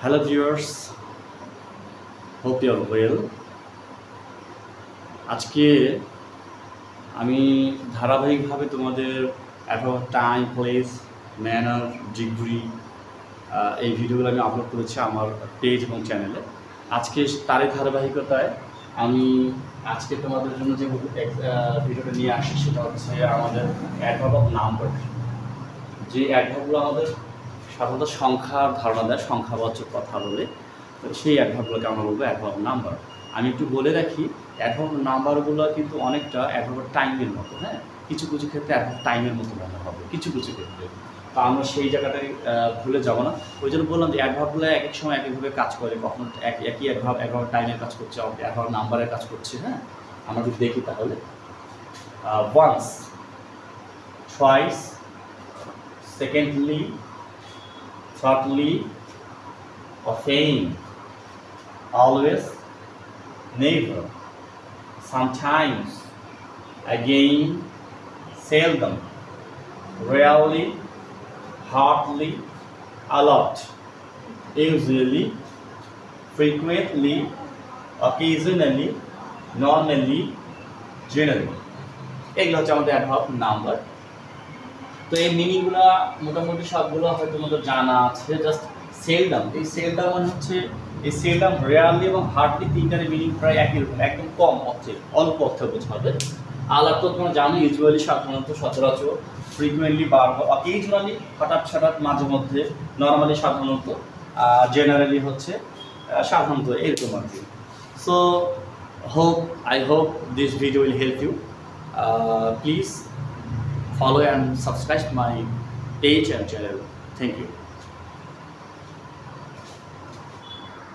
Hello viewers, hope you are well. আজকে আমি ধারাবাহিকভাবে তোমাদের about time, place, manner, degree এই ভিডিওগুলো আমি আপলোড করেছি আমার পেজ এবং চ্যানেলে। আজকে তারই ধারাবাহিকতায় আমি আজকে তোমাদের জন্য যে ভিডিওটা নিয়ে আসি সেটা হচ্ছে আমাদের অ্যাডভার্ব অফ নাম্বার। যে অ্যাডভার্বগুলো আমাদের সাধারণত সংখ্যার ধারণা দেয়, সংখ্যাবাচক কথা বলে, তো সেই অ্যাডভার্বগুলোকে আমরা বলবো অ্যাডভার্ব নাম্বার। আমি একটু বলে রাখি, অ্যাডভার্ব নাম্বারগুলো কিন্তু অনেকটা অ্যাডভার্ব টাইমের মতো। হ্যাঁ, কিছু কিছু ক্ষেত্রে অ্যাডভার্ব টাইমের মতো মনে হবে, কিছু কিছু ক্ষেত্রে। তো আমরা সেই জায়গাটায় ভুলে যাব না। ওই জন্য বললাম যে অ্যাডভার্বগুলো এক এক সময় একইভাবে কাজ করে, কখনো একই অ্যাডভার্ব টাইমের কাজ করছে, অ্যাডভার্ব নাম্বারের কাজ করছে। হ্যাঁ, আমরা যদি দেখি তাহলে once, twice, secondly, thirdly, often, always, never, sometimes, again, seldom, rarely, hardly, a lot, usually, frequently, occasionally, normally, generally. এগুলো হচ্ছে আমাদের অ্যাডভার্ব নাম্বার। তো এই মিনিংগুলো মোটামুটি সবগুলো হয়তো তোমাদের জানা আছে। জাস্ট সেলডাম, এই সেলডাম মানে হচ্ছে এই সেলডাম, রেয়ারলি এবং হার্ডলি তিনটার মিনিং প্রায় একই রকম, একদম কম অর্থে, অল্প অর্থে বোঝাবে। আলাদা তো তোমরা জানো, ইউজুয়ালি সাধারণত, সচরাচর, ফ্রিকুয়েন্টলি, বারবার, অকেজুয়ালি, হঠাৎ হঠাৎ, মাঝে মধ্যে, নর্মালি সাধারণত, জেনারেলি হচ্ছে সাধারণত, এরকম আর কি। So I hope this video will help you. Please follow and subscribe my page and channel. Thank you.